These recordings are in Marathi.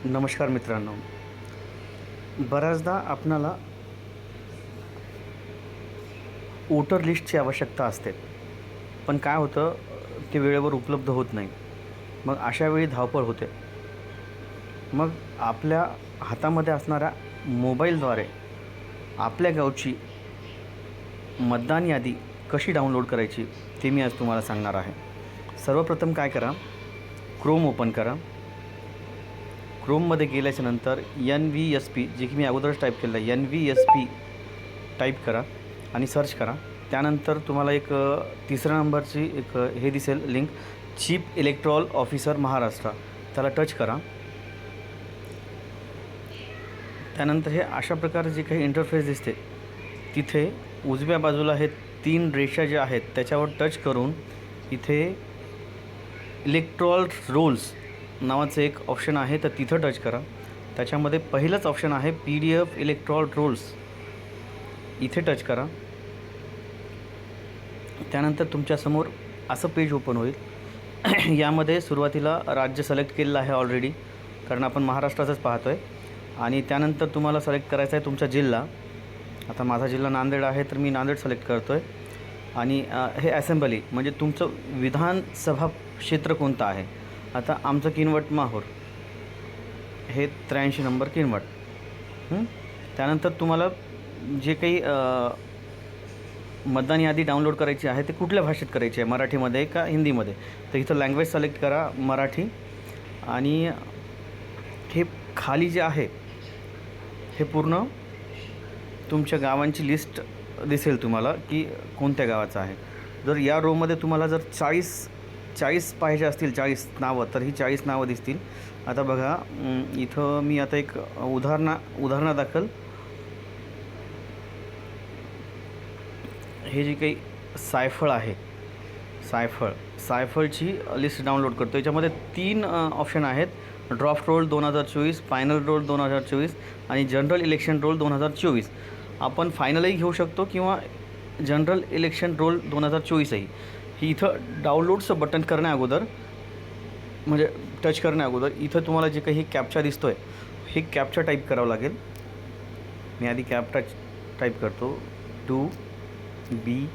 नमस्कार मित्रांनो. बऱ्याचदा आपणाला वोटर लिस्टची आवश्यकता असते. पण काय होतं, ते वेळेवर उपलब्ध होत नाही. मग अशा वेळी धावपळ होते. मग आपल्या हातामध्ये असणाऱ्या मोबाईलद्वारे आपल्या गावची मतदान यादी कशी डाउनलोड करायची ते मी आज तुम्हाला सांगणार आहे. सर्वप्रथम काय करा, क्रोम ओपन करा. क्रोममध्ये गेल्याच्यानंतर NVSP, जे की मी अगोदरच टाईप केलं आहे, NVSP टाईप करा आणि सर्च करा. त्यानंतर तुम्हाला एक तिसऱ्या नंबरची एक हे दिसेल link, chief electoral officer Maharashtra, त्याला टच करा. त्यानंतर हे अशा प्रकारे जे काही इंटरफेस दिसते, तिथे उजव्या बाजूला हे 3 रेषा ज्या आहेत त्याच्यावर टच करून इथे इलेक्टोरल रोल्स नावाचं एक ऑप्शन आहे, तर तिथं टच करा. त्याच्यामध्ये पहिलंच ऑप्शन आहे PDF इलेक्टोरल रोल्स, इथे टच करा. त्यानंतर तुमच्यासमोर असं पेज ओपन होईल. यामध्ये सुरुवातीला राज्य सिलेक्ट केलेलं आहे ऑलरेडी, कारण आपण महाराष्ट्राचंच पाहतो आहे. आणि त्यानंतर तुम्हाला सिलेक्ट करायचा आहे तुमचा जिल्हा. आता माझा जिल्हा नांदेड आहे, तर मी नांदेड सिलेक्ट करतो आहे. आणि हे असेंब्ली म्हणजे तुमचं विधानसभा क्षेत्र कोणतं आहे. आता आमचं किनवट माहूर, हे 83 नंबर किनवट. त्यानंतर तुम्हाला जे काही मतदान यादी डाउनलोड करायची आहे ते कुठल्या भाषेत करायची आहे, मराठीमध्ये का हिंदीमध्ये. तर इथं लँग्वेज सिलेक्ट करा, मराठी. आणि हे खाली जे आहे हे पूर्ण तुमच्या गावांची लिस्ट दिसेल तुम्हाला, की कोणत्या गावाचं आहे. जर या रोमध्ये तुम्हाला जर 40 पाहिजे असतील, 40 नावं, तर ही 40 नावं दिसतील. आता बघा, इथं मी आता एक उदाहरणादाखल हे जे काही सायफळ आहे, सायफळची लिस्ट डाउनलोड करतो. याच्यामध्ये 3 ऑप्शन आहेत, ड्राफ्ट रोल 2024, फायनल रोल 2024 आणि जनरल इलेक्शन रोल 2024. आपण फायनलही घेऊ शकतो किंवा जनरल इलेक्शन रोल 2024ही. ही इथं डाउनलोडचं बटन करण्या अगोदर, म्हणजे टच करण्या अगोदर, इथं तुम्हाला जे काही कॅप्चा दिसतो आहे, हे कॅप्चा टाईप करावं लागेल. मी आधी कॅप्चा टाईप करतो, 2B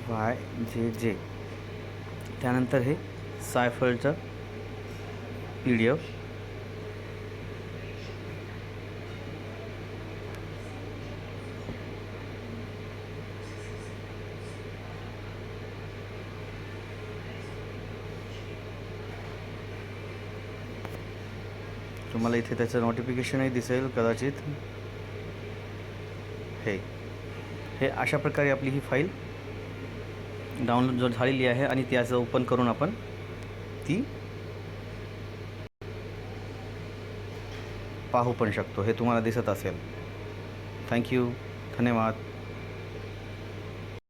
YJJ. त्यानंतर हे सायफळचं PDF. तुम्हाला इथे त्याचं नोटिफिकेशनही दिसेल कदाचित. हे अशा प्रकारे आपली ही फाईल डाउनलोड झालेली आहे आणि ती असं ओपन करून आपण ती पाहू पण शकतो. हे तुम्हाला दिसत असेल. थँक्यू, धन्यवाद.